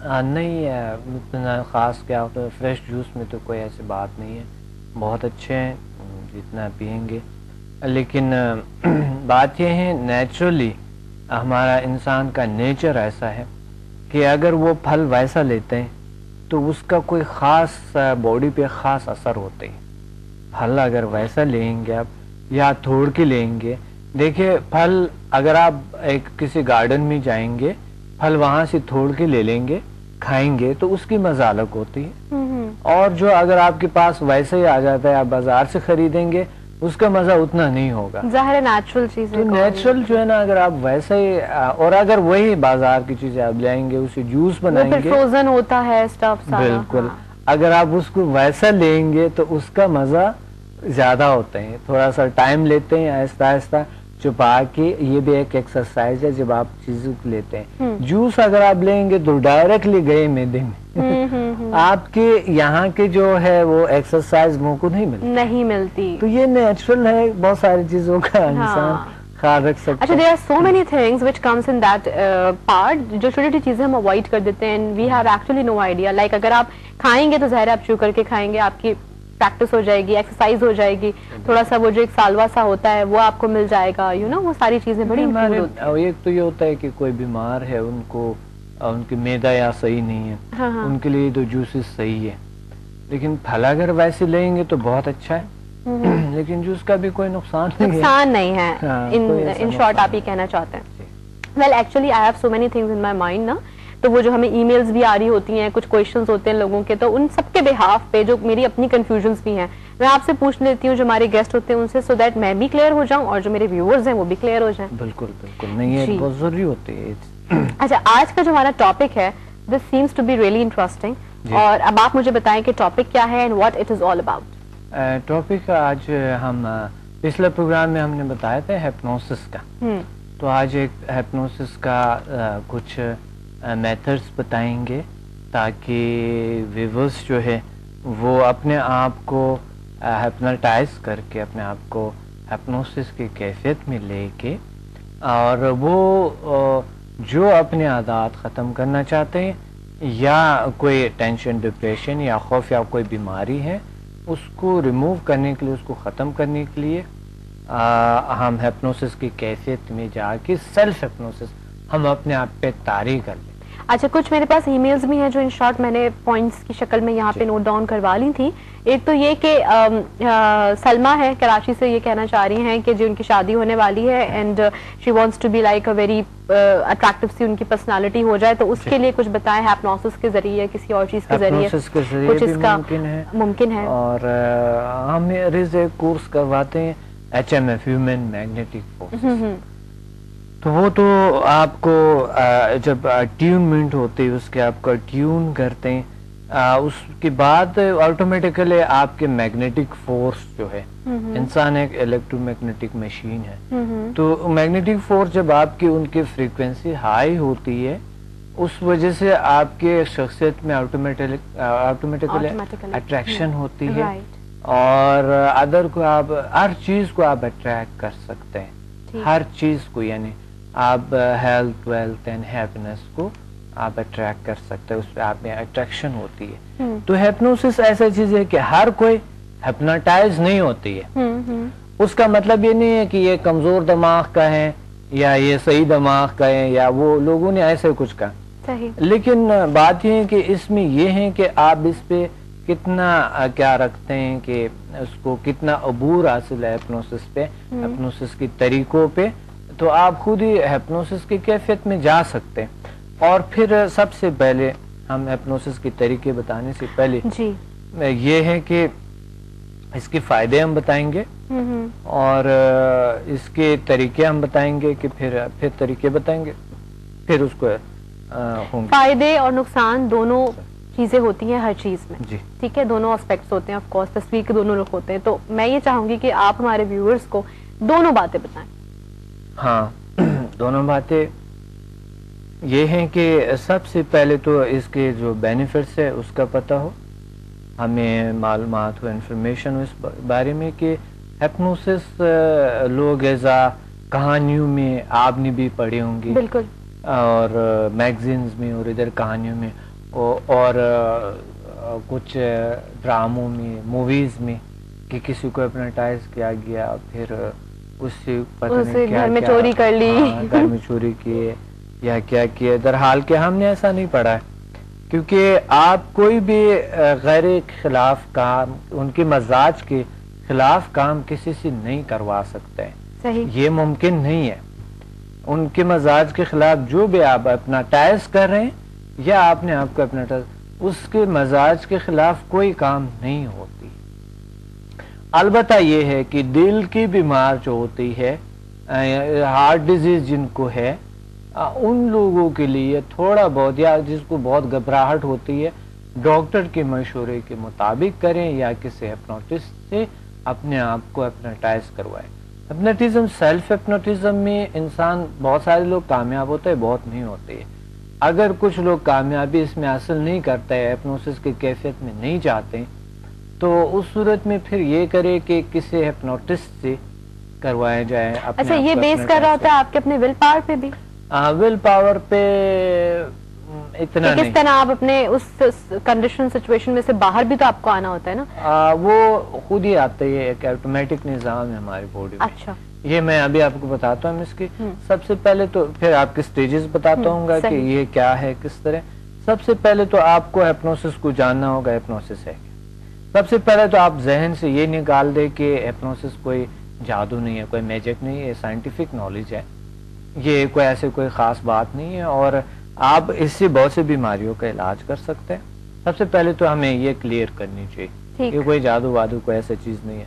نہیں اتنا خاص کیا ہوتا ہے، فریش جوس میں تو کوئی ایسی بات نہیں ہے، بہت اچھے ہیں جتنا پئیں گے، لیکن بات یہ ہے نیچرلی ہمارا انسان کا نیچر ایسا ہے کہ اگر وہ پھل ویسا لیتے ہیں تو اس کا کوئی خاص باڈی پہ خاص اثر ہوتے ہیں. پھل اگر ویسا لیں گے آپ یا توڑ کے لیں گے، دیکھیں پھل اگر آپ ایک کسی گارڈن میں جائیں گے، پھل وہاں سے توڑ کے لے لیں گے کھائیں گے تو اس کی مزہ الگ ہوتی ہے، اور جو اگر آپ کے پاس ویسے ہی آ جاتا ہے آپ بازار سے خریدیں گے اس کا مزہ اتنا نہیں ہوگا. ظاہر ہے نیچرل چیزیں تو نیچرل جو ہے نا، اگر آپ ویسے ہی اور اگر وہی بازار کی چیزیں آپ لائیں گے اسے جوس بنائیں گے، فروزن ہوتا ہے اسٹف سارا. بالکل اگر آپ اس کو ویسا لیں گے تو اس کا مزہ زیادہ ہوتا ہے. تھوڑا سا ٹائم لیتے ہیں آہستہ آہستہ چھپا کے، یہ بھی ایک ایکسرسائز ہے جب آپ چیزوں کو لیتے ہیں. جوس اگر آپ لیں گے تو ڈائریکٹلی گئے میدے میں، آپ کے یہاں کے جو ہے وہ ایکسرسائز منہ کو نہیں ملتی. تو یہ نیچرل ہے، بہت ساری چیزوں کا انسان خیال رکھ سکتا ہے. اچھا، there are so many things which comes in that part جو چھوٹی چھوٹی چیزیں ہم اوائڈ کر دیتے ہیں and we have actually no idea. like اگر آپ کھائیں گے تو ظاہر آپ چو کر کے کھائیں گے، آپ کی پریکٹس ہو جائے گی، ایکسرسائز ہو جائے گی، تھوڑا سا وہ جو ایک سالوا سا ہوتا ہے وہ آپ کو مل جائے گا، وہ ساری چیزیں بڑی امپروو ہوتی ہیں. ایک تو یہ ہوتا ہے کہ کوئی بیمار ہے، ان کو ان کی معدہ یا صحیح نہیں ہے، ان کے لیے تو جوسز صحیح ہے، لیکن پھل اگر ویسے لیں گے تو بہت اچھا ہے، لیکن جوس کا بھی کوئی نقصان نہیں ہے. ان شارٹ آپ یہ کہنا چاہتے ہیں. Well actually I have so many things in my mind نا، تو وہ جو ہمیں ای میلز بھی آ رہی ہوتی ہیں، کچھ کویشچنز ہوتے ہیں لوگوں کے، تو ان سب کے بہاف پہ جو میری اپنی کنفیوژنس بھی ہیں میں آپ سے پوچھ لیتی ہوں جو ہمارے گیسٹ ہوتے ہیں ان سے، سو دیٹ میں بھی کلیئر ہو جاؤں اور جو میرے ویورز ہیں وہ بھی کلیئر ہو جائیں. بالکل بالکل، نہیں یہ بہت ضروری ہوتی ہے. اچھا، آج کا جو ہمارا ٹاپک ہے this seems to be really interesting, اور اب آپ مجھے بتائیں کہ ٹاپک کیا ہے and what it is all about. Topic آج ہم پچھلے پروگرام میں ہم نے بتایا تھا ہیپنوسس کا، تو آج ایک ہیپنوسس کا کچھ میتھڈس بتائیں گے تاکہ ویورز جو ہے وہ اپنے آپ کو ہیپنوٹائز کر کے اپنے آپ کو ہیپنوسس کی کیفیت میں لے کے، اور وہ جو اپنے عادات ختم کرنا چاہتے ہیں یا کوئی ٹینشن، ڈپریشن یا خوف یا کوئی بیماری ہے اس کو ریموو کرنے کے لیے، اس کو ختم کرنے کے لیے ہم ہیپنوسس کی کیفیت میں جا کے سیلف ہیپنوسس ہم اپنے آپ پہ طاری کر لیں. اچھا، کچھ میرے پاس ای میلز بھی ہیں جو ان شارٹ میں نے پوائنٹس کی شکل میں یہاں پہ نوٹ ڈاؤن کروا لی تھی. ایک تو یہ کہ سلمہ ہے کراچی سے، یہ کہنا چاہ رہی ہیں کہ جو ان کی شادی ہونے والی ہے and she wants to be like a very attractive سی ان کی پرسنالٹی ہو جائے، تو اس کے لیے کچھ بتائیں ہیپنوسس کے ذریعے کسی اور چیز کے ذریعے کچھ اس کا ممکن ہے. اور ہم ایک کورس کرواتے ہیں HMF، ہیومن میگنیٹک فورس، تو وہ تو آپ کو جب ٹیونمنٹ ہوتی ہے اس کے آپ کا ٹیون کرتے ہیں، اس کے بعد آٹومیٹیکلی آپ کے میگنیٹک فورس جو ہے، انسان ایک الیکٹرو میگنیٹک مشین ہے، تو میگنیٹک فورس جب آپ کی ان کی فریکوینسی ہائی ہوتی ہے اس وجہ سے آپ کے شخصیت میں آٹومیٹیکلی اٹریکشن ہوتی ہے، اور ادر کو آپ ہر چیز کو آپ اٹریکٹ کر سکتے ہیں، ہر چیز کو، یعنی آپ ہیلتھ، ویلتھ اینڈ ہیپینس کو آپ اٹریکٹ کر سکتے ہیں، اس پہ آپ میں اٹریکشن ہوتی ہے. تو ہیپنوسس ایسا چیز ہے کہ ہر کوئی ہیپنوٹائز نہیں ہوتی ہے. اس کا مطلب یہ نہیں ہے کہ یہ کمزور دماغ کا ہے یا یہ صحیح دماغ کا ہے یا وہ لوگوں نے ایسے کچھ کہا، لیکن بات یہ ہے کہ اس میں یہ ہے کہ آپ اس پہ کتنا کیا رکھتے ہیں کہ اس کو کتنا عبور حاصل ہے ہیپنوسس پہ، ہیپنوسس کی طریقوں پہ، تو آپ خود ہی ہیپنوسس کی کیفیت میں جا سکتے ہیں. اور پھر سب سے پہلے ہم ہیپنوسس کے طریقے بتانے سے پہلے یہ ہے کہ اس کے فائدے ہم بتائیں گے اور اس کے طریقے ہم بتائیں گے، کہ پھر طریقے بتائیں گے، پھر اس کو فائدے اور نقصان دونوں چیزیں ہوتی ہیں ہر چیز میں، ٹھیک ہے، دونوں اسپیکٹس ہوتے ہیں، آف کورس تصویر کے دونوں رخ ہوتے ہیں. تو میں یہ چاہوں گی کہ آپ ہمارے ویورز کو دونوں باتیں بتائیں. ہاں، دونوں باتیں یہ ہیں کہ سب سے پہلے تو اس کے جو بینیفٹس ہے اس کا پتہ ہو، ہمیں معلومات ہو، انفارمیشن ہو اس بارے میں کہ ہیپنوسس لوگ ایزا کہانیوں میں آپ نے بھی پڑھی ہوں گی، بالکل، اور میگزینز میں اور ادھر کہانیوں میں اور کچھ ڈراموں میں موویز میں کہ کسی کو اپناٹائز کیا گیا پھر اس سے پتہ نہیں کیا گھر میں چوری کر لی، گھر میں چوری کیے یا کیا کیے، درحال کہ ہم نے ایسا نہیں پڑھا ہے، کیونکہ آپ کوئی بھی غیر خلاف کام، ان کے مزاج کے خلاف کام کسی سے نہیں کروا سکتے ہیں، صحیح، یہ ممکن نہیں ہے۔ ان کے مزاج کے خلاف جو بھی آپ اپنا ٹائز کر رہے ہیں یا آپ نے آپ کو اپنا ٹائز، اس کے مزاج کے خلاف کوئی کام نہیں ہوتی۔ البتہ یہ ہے کہ دل کی بیمار جو ہوتی ہے، ہارٹ ڈیزیز جن کو ہے، ان لوگوں کے لیے تھوڑا بہت، یا جس کو بہت گھبراہٹ ہوتی ہے، ڈاکٹر کے مشورے کے مطابق کریں یا کسی ہپنوٹسٹ سے اپنے آپ کو ہپنوٹائز کروائیں۔ ہپنوٹزم، سیلف ہپنوٹزم میں انسان، بہت سارے لوگ کامیاب ہوتے ہیں، بہت نہیں ہوتے ہیں۔ اگر کچھ لوگ کامیابی اس میں حاصل نہیں کرتے ہیں، ہپنوسس کی کیفیت میں نہیں جاتے، تو اس صورت میں پھر یہ کرے کہ کسی ہپنوٹسٹ سے کروایا جائے۔ اچھا، یہ بیس کر رہا ہوتا ہے آپ کے اپنے ول پاور پہ بھی؟ ول پاور پہ اتنا نہیں، کس طرح آپ اپنے اس کنڈیشن سچویشن میں سے باہر بھی تو آپ کو آنا ہوتا ہے نا؟ وہ خود ہی آتا ہے، ایک آٹومیٹک نظام ہے ہماری باڈی میں۔ اچھا، یہ میں ابھی آپ کو بتاتا ہوں اس کی، سب سے پہلے تو پھر آپ کے سٹیجز بتاتا ہوں گا کہ یہ کیا ہے، کس طرح۔ سب سے پہلے تو آپ کو ہپنوسس کو جاننا ہوگا، ہپنوسس ہے۔ سب سے پہلے تو آپ ذہن سے یہ نکال دیں کہ ہپنوسس کوئی جادو نہیں ہے، کوئی میجک نہیں ہے، سائنٹیفک نالج ہے، یہ کوئی ایسے کوئی خاص بات نہیں ہے، اور آپ اس سے بہت سی بیماریوں کا علاج کر سکتے ہیں۔ سب سے پہلے تو ہمیں یہ کلیئر کرنی چاہیے کہ کوئی جادو وادو کوئی ایسا چیز نہیں ہے۔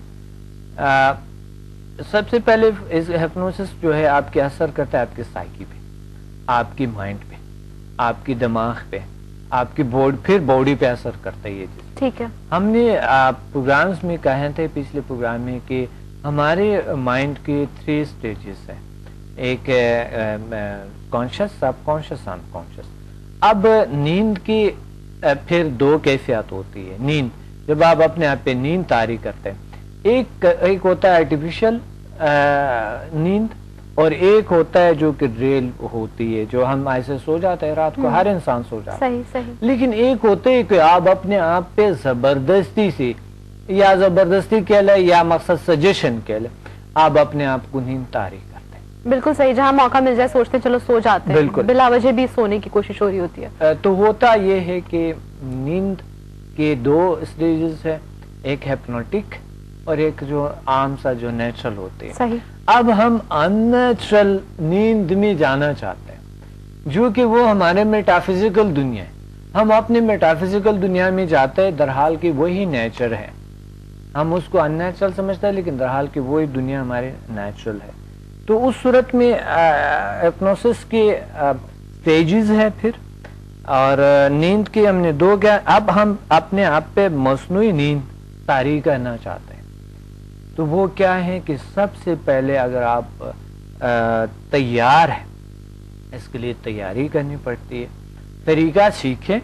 سب سے پہلے ہپنوسس جو ہے آپ کے اثر کرتا ہے آپ کی سائیکی پہ، آپ کی مائنڈ پہ، آپ کی دماغ پہ، آپ کی پھر باڈی پہ اثر کرتا ہے یہ چیز۔ ٹھیک ہے، ہم نے پروگرامز میں کہے تھے پچھلے پروگرام میں کہ ہمارے مائنڈ کے 3 سٹیجز ہیں، ایک کانشس، سب کانشس، ان کانشس۔ اب نیند کی پھر 2 کیفیات ہوتی ہے۔ نیند، جب آپ اپنے آپ پہ نیند طاری کرتے ہیں، ایک ہوتا ہے آرٹیفیشل نیند، اور ایک ہوتا ہے جو کہ ریل ہوتی ہے، جو ہم ایسے سو جاتے ہیں رات کو، ہر انسان سو جاتا ہے۔ صحیح صحیح۔ لیکن ایک ہوتے ہے کہ آپ اپنے آپ پہ زبردستی سے، یا زبردستی کہہ لیں یا مقصد سجیشن کہہ لیں، آپ اپنے آپ کو نیند طاری کرتے ہیں۔ بالکل صحیح، جہاں موقع مل جائے سوچتے چلو سو جاتے ہیں، بالکل، بلا وجہ بھی سونے کی کوشش ہو رہی ہوتی ہے۔ تو ہوتا یہ ہے کہ نیند کے 2 سٹیجز ہیں، ایک ہپنوٹک اور ایک جو عام سا جو نیچرل ہوتے ہیں۔ صحیح۔ اب ہم ان نیچرل نیند میں جانا چاہتے ہیں، جو کہ وہ ہمارے میٹافزیکل دنیا ہے۔ ہم اپنے میٹافزیکل دنیا میں جاتے ہیں، درحال کہ وہی نیچر ہے۔ ہم اس کو ان نیچرل سمجھتے ہیں، لیکن درحال کہ وہی دنیا ہمارے نیچرل ہے۔ تو اس صورت میں ہپنوسس کے سٹیجز ہیں پھر، اور نیند کے ہم نے 2 کیا۔ اب ہم اپنے آپ پہ مصنوعی نیند طاری کرنا چاہتے ہیں، تو وہ کیا ہے کہ سب سے پہلے اگر آپ تیار ہیں، اس کے لیے تیاری کرنی پڑتی ہے، طریقہ سیکھیں،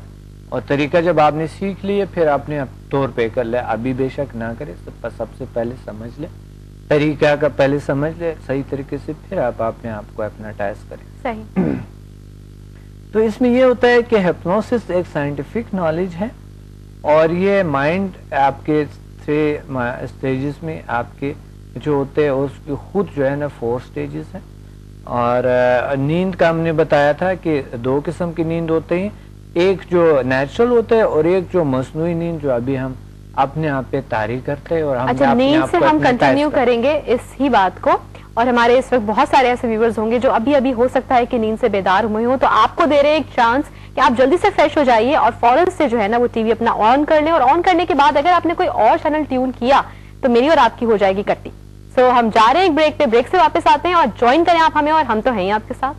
اور طریقہ جب آپ نے سیکھ لیے پھر اپنے طور پہ کر لیں، ابھی بے شک نہ کریں، سب سے پہلے سمجھ لیں، طریقہ کا پہلے سمجھ لیں صحیح طریقے سے، پھر آپ اپنے آپ کو ہپنوٹائز کریں۔ صحیح۔ تو اس میں یہ ہوتا ہے کہ ہپنوسس ایک سائنٹیفک نالج ہے، اور یہ مائنڈ آپ کے 3 سٹیجز میں آپ کے جو ہوتے ہیں، اس کی خود جو ہے نا 4 سٹیجز ہیں۔ اور نیند کا ہم نے بتایا تھا کہ 2 قسم کی نیند ہوتے ہیں، ایک جو نیچرل ہوتا ہے اور ایک جو مصنوعی نیند جو ابھی ہم اپنے آپ پہ طاری کرتے ہیں، اور ہم اچھا، نیند سے ہم کنٹینیو کریں گے اس ہی بات کو، اور ہمارے اس وقت بہت سارے ایسے ویورز ہوں گے جو ابھی ہو سکتا ہے کہ نیند سے بیدار ہوئے ہوں، تو آپ کو دے رہے ایک چانس کہ آپ جلدی سے فریش ہو جائیے اور فوراً سے جو ہے نا وہ ٹی وی اپنا آن کر لیں، اور آن کرنے کے بعد اگر آپ نے کوئی اور چینل ٹیون کیا تو میری اور آپ کی ہو جائے گی کٹی۔ سو ہم جا رہے ہیں ایک بریک پہ، بریک سے واپس آتے ہیں، اور جوائن کریں آپ ہمیں، اور ہم تو ہیں ہی آپ کے ساتھ۔